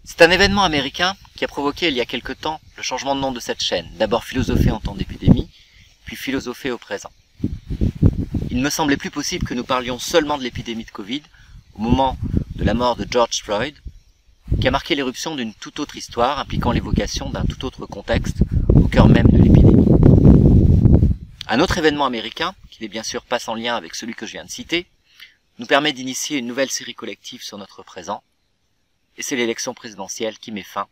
C'est un événement américain qui a provoqué il y a quelque temps le changement de nom de cette chaîne, d'abord philosophée en temps d'épidémie, puis philosophée au présent. Il ne me semblait plus possible que nous parlions seulement de l'épidémie de Covid, au moment de la mort de George Floyd, qui a marqué l'éruption d'une toute autre histoire impliquant l'évocation d'un tout autre contexte au cœur même de l'épidémie. Un autre événement américain, qui n'est bien sûr pas sans lien avec celui que je viens de citer, nous permet d'initier une nouvelle série collective sur notre présent, et c'est l'élection présidentielle qui met fin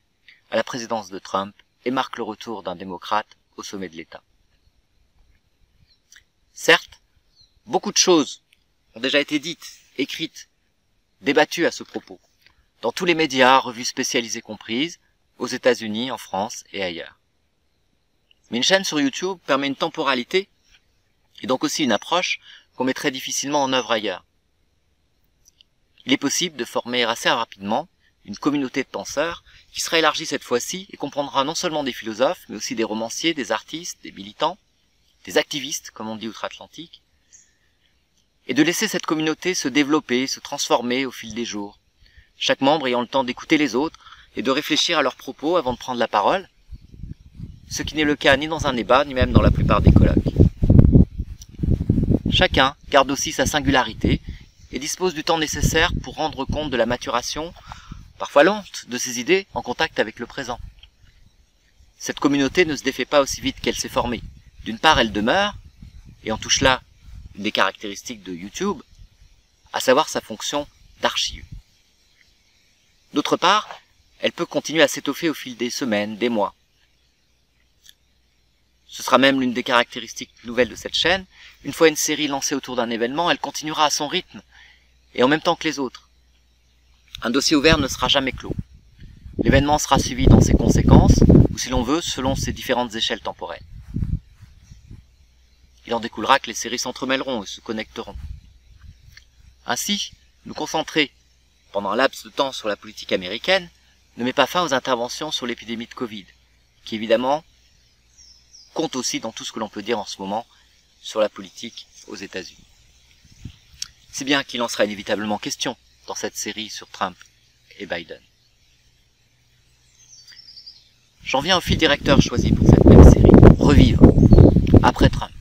à la présidence de Trump et marque le retour d'un démocrate au sommet de l'État. Certes, beaucoup de choses ont déjà été dites, écrites, débattues à ce propos, dans tous les médias, revues spécialisées comprises, aux États-Unis, en France et ailleurs. Mais une chaîne sur YouTube permet une temporalité, et donc aussi une approche qu'on mettrait difficilement en œuvre ailleurs. Il est possible de former assez rapidement une communauté de penseurs qui sera élargie cette fois-ci et comprendra non seulement des philosophes, mais aussi des romanciers, des artistes, des militants, des activistes, comme on dit outre-Atlantique, et de laisser cette communauté se développer, se transformer au fil des jours, chaque membre ayant le temps d'écouter les autres et de réfléchir à leurs propos avant de prendre la parole, ce qui n'est le cas ni dans un débat, ni même dans la plupart des colloques. Chacun garde aussi sa singularité et dispose du temps nécessaire pour rendre compte de la maturation, parfois lente, de ses idées en contact avec le présent. Cette communauté ne se défait pas aussi vite qu'elle s'est formée. D'une part, elle demeure, et on touche là une des caractéristiques de YouTube, à savoir sa fonction d'archive. D'autre part, elle peut continuer à s'étoffer au fil des semaines, des mois. Ce sera même l'une des caractéristiques nouvelles de cette chaîne. Une fois une série lancée autour d'un événement, elle continuera à son rythme, et en même temps que les autres. Un dossier ouvert ne sera jamais clos. L'événement sera suivi dans ses conséquences, ou si l'on veut, selon ses différentes échelles temporelles. Il en découlera que les séries s'entremêleront et se connecteront. Ainsi, nous concentrer pendant un laps de temps sur la politique américaine ne met pas fin aux interventions sur l'épidémie de Covid, qui évidemment compte aussi dans tout ce que l'on peut dire en ce moment sur la politique aux États-Unis. Si bien qu'il en sera inévitablement question dans cette série sur Trump et Biden. J'en viens au fil directeur choisi pour cette même série, revivre, après Trump.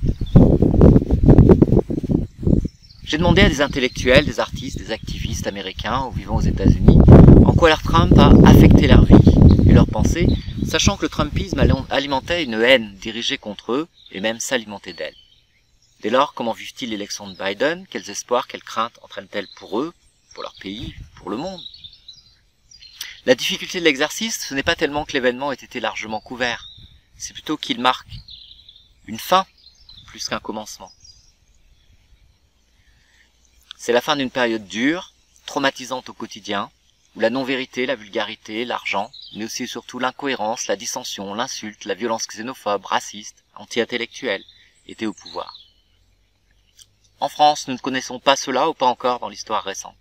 J'ai demandé à des intellectuels, des artistes, des activistes américains ou vivant aux États-Unis en quoi leur Trump a affecté leur vie et leurs pensées, sachant que le Trumpisme alimentait une haine dirigée contre eux et même s'alimentait d'elle. Dès lors, comment vivent-ils l'élection de Biden? Quels espoirs, quelles craintes entraîne-t-elle pour eux, pour leur pays, pour le monde? La difficulté de l'exercice, ce n'est pas tellement que l'événement ait été largement couvert, c'est plutôt qu'il marque une fin plus qu'un commencement. C'est la fin d'une période dure, traumatisante au quotidien, où la non-vérité, la vulgarité, l'argent, mais aussi et surtout l'incohérence, la dissension, l'insulte, la violence xénophobe, raciste, anti-intellectuelle étaient au pouvoir. En France, nous ne connaissons pas cela ou pas encore dans l'histoire récente.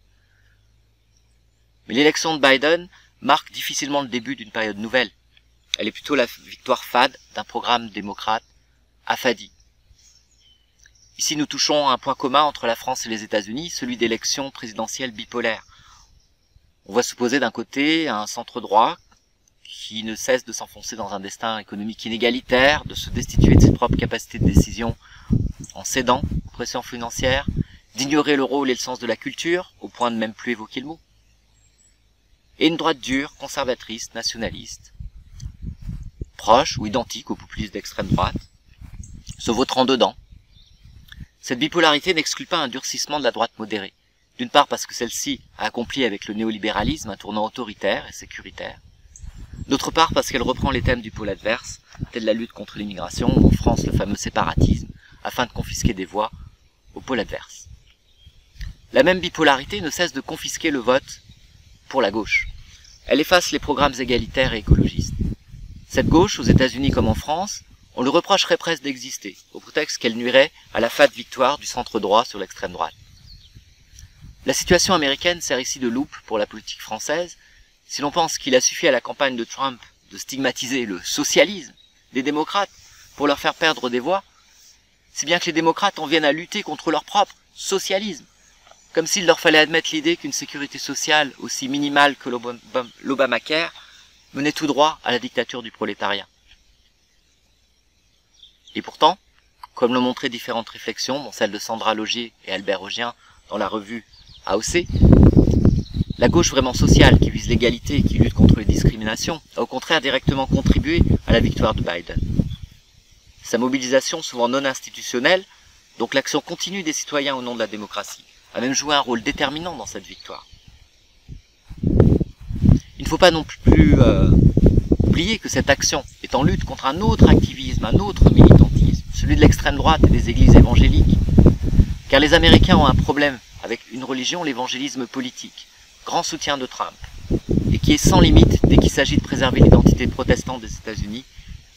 Mais l'élection de Biden marque difficilement le début d'une période nouvelle. Elle est plutôt la victoire fade d'un programme démocrate affadi. Ici, nous touchons à un point commun entre la France et les États-Unis, celui d'élections présidentielles bipolaires. On va s'opposer d'un côté à un centre-droit qui ne cesse de s'enfoncer dans un destin économique inégalitaire, de se destituer de ses propres capacités de décision en cédant aux pressions financières, d'ignorer le rôle et le sens de la culture, au point de même plus évoquer le mot. Et une droite dure, conservatrice, nationaliste, proche ou identique aux populistes d'extrême droite, se vautrant dedans. Cette bipolarité n'exclut pas un durcissement de la droite modérée, d'une part parce que celle-ci a accompli avec le néolibéralisme un tournant autoritaire et sécuritaire, d'autre part parce qu'elle reprend les thèmes du pôle adverse, tels la lutte contre l'immigration ou en France le fameux séparatisme, afin de confisquer des voix au pôle adverse. La même bipolarité ne cesse de confisquer le vote pour la gauche. Elle efface les programmes égalitaires et écologistes. Cette gauche, aux États-Unis comme en France, on lui reprocherait presque d'exister, au prétexte qu'elle nuirait à la fade victoire du centre droit sur l'extrême droite. La situation américaine sert ici de loupe pour la politique française, si l'on pense qu'il a suffi à la campagne de Trump de stigmatiser le socialisme des démocrates pour leur faire perdre des voix, si bien que les démocrates en viennent à lutter contre leur propre socialisme, comme s'il leur fallait admettre l'idée qu'une sécurité sociale aussi minimale que l'Obamacare menait tout droit à la dictature du prolétariat. Et pourtant, comme l'ont montré différentes réflexions, dont celle de Sandra Logier et Albert Augien dans la revue AOC, la gauche vraiment sociale qui vise l'égalité et qui lutte contre les discriminations a au contraire directement contribué à la victoire de Biden. Sa mobilisation, souvent non institutionnelle, donc l'action continue des citoyens au nom de la démocratie, a même joué un rôle déterminant dans cette victoire. Il ne faut pas non plus oublier que cette action est en lutte contre un autre activisme, un autre militantisme, celui de l'extrême droite et des églises évangéliques. Car les Américains ont un problème avec une religion, l'évangélisme politique, grand soutien de Trump, et qui est sans limite dès qu'il s'agit de préserver l'identité protestante des États-Unis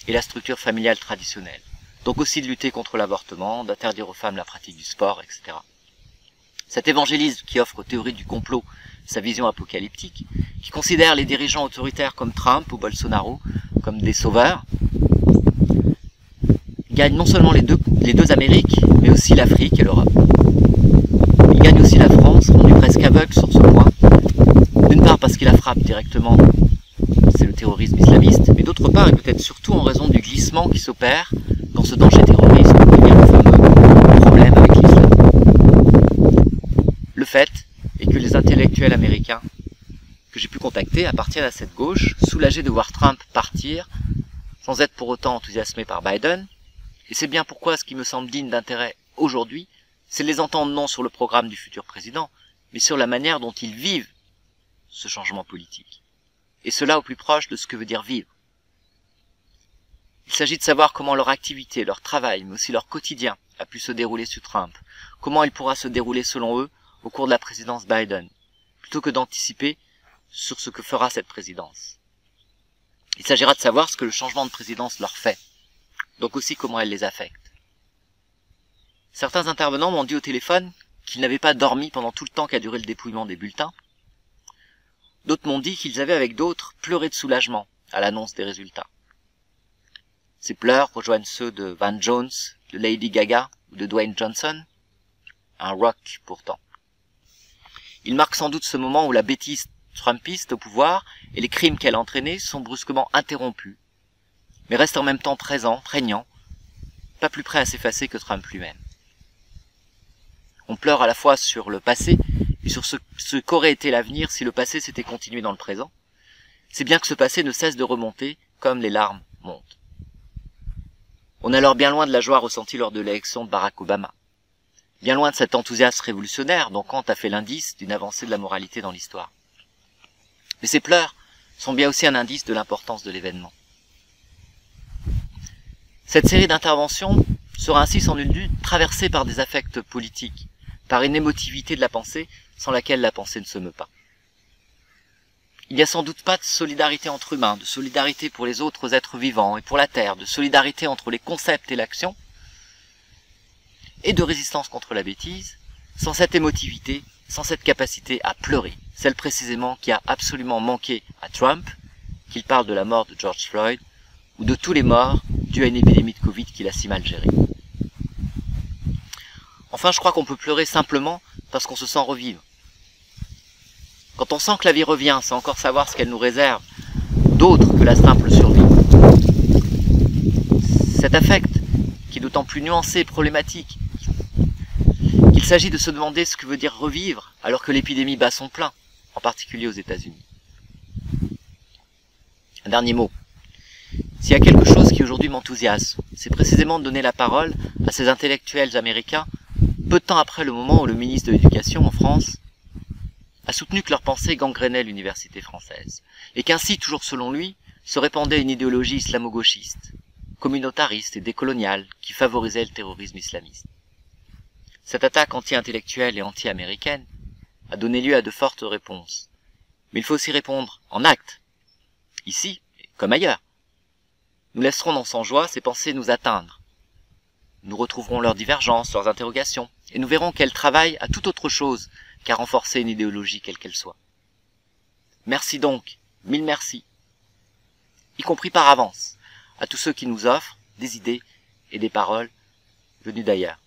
et la structure familiale traditionnelle. Donc aussi de lutter contre l'avortement, d'interdire aux femmes la pratique du sport, etc. Cet évangélisme qui offre aux théories du complot sa vision apocalyptique, qui considère les dirigeants autoritaires comme Trump ou Bolsonaro comme des sauveurs, gagne non seulement les deux Amériques, mais aussi l'Afrique et l'Europe. Il gagne aussi la France, rendue presque aveugle sur ce point, d'une part parce qu'il la frappe directement, c'est le terrorisme islamiste, mais d'autre part et peut-être surtout en raison du glissement qui s'opère dans ce danger terroriste qui vient le fameux problème avec l'islam. Le fait est que les intellectuels américains que j'ai pu contacter appartiennent à cette gauche, soulagés de voir Trump partir, sans être pour autant enthousiasmés par Biden, et c'est bien pourquoi ce qui me semble digne d'intérêt aujourd'hui, c'est de les entendre non sur le programme du futur président, mais sur la manière dont ils vivent ce changement politique. Et cela au plus proche de ce que veut dire vivre. Il s'agit de savoir comment leur activité, leur travail, mais aussi leur quotidien a pu se dérouler sous Trump, comment il pourra se dérouler selon eux au cours de la présidence Biden, plutôt que d'anticiper sur ce que fera cette présidence. Il s'agira de savoir ce que le changement de présidence leur fait, donc aussi comment elle les affecte. Certains intervenants m'ont dit au téléphone qu'ils n'avaient pas dormi pendant tout le temps qu'a duré le dépouillement des bulletins. D'autres m'ont dit qu'ils avaient avec d'autres pleuré de soulagement à l'annonce des résultats. Ces pleurs rejoignent ceux de Van Jones, de Lady Gaga ou de Dwayne Johnson. Un rock pourtant. Il marque sans doute ce moment où la bêtise trumpiste au pouvoir et les crimes qu'elle a entraînés sont brusquement interrompus, mais restent en même temps présents, prégnants, pas plus près à s'effacer que Trump lui-même. On pleure à la fois sur le passé et sur ce qu'aurait été l'avenir si le passé s'était continué dans le présent. C'est bien que ce passé ne cesse de remonter comme les larmes montent. On est alors bien loin de la joie ressentie lors de l'élection de Barack Obama. Bien loin de cet enthousiasme révolutionnaire dont Kant a fait l'indice d'une avancée de la moralité dans l'histoire. Mais ces pleurs sont bien aussi un indice de l'importance de l'événement. Cette série d'interventions sera ainsi sans nul doute traversée par des affects politiques, par une émotivité de la pensée sans laquelle la pensée ne se meut pas. Il n'y a sans doute pas de solidarité entre humains, de solidarité pour les autres êtres vivants et pour la Terre, de solidarité entre les concepts et l'action, et de résistance contre la bêtise, sans cette émotivité, sans cette capacité à pleurer, celle précisément qui a absolument manqué à Trump, qu'il parle de la mort de George Floyd, ou de tous les morts dus à une épidémie de Covid qu'il a si mal gérée. Enfin, je crois qu'on peut pleurer simplement parce qu'on se sent revivre. Quand on sent que la vie revient sans encore savoir ce qu'elle nous réserve, d'autre que la simple survie. Cet affect, qui est d'autant plus nuancé et problématique, qu'il s'agit de se demander ce que veut dire revivre alors que l'épidémie bat son plein, en particulier aux États-Unis. Un dernier mot. S'il y a quelque chose qui aujourd'hui m'enthousiasme, c'est précisément de donner la parole à ces intellectuels américains peu de temps après le moment où le ministre de l'Éducation en France a soutenu que leur pensée gangrénait l'université française, et qu'ainsi, toujours selon lui, se répandait une idéologie islamo-gauchiste, communautariste et décoloniale qui favorisait le terrorisme islamiste. Cette attaque anti-intellectuelle et anti-américaine a donné lieu à de fortes réponses. Mais il faut aussi répondre en actes, ici comme ailleurs. Nous laisserons dans sans joie ces pensées nous atteindre. Nous retrouverons leurs divergences, leurs interrogations, et nous verrons qu'elles travaillent à toute autre chose qu'à renforcer une idéologie quelle qu'elle soit. Merci donc, mille merci, y compris par avance, à tous ceux qui nous offrent des idées et des paroles venues d'ailleurs.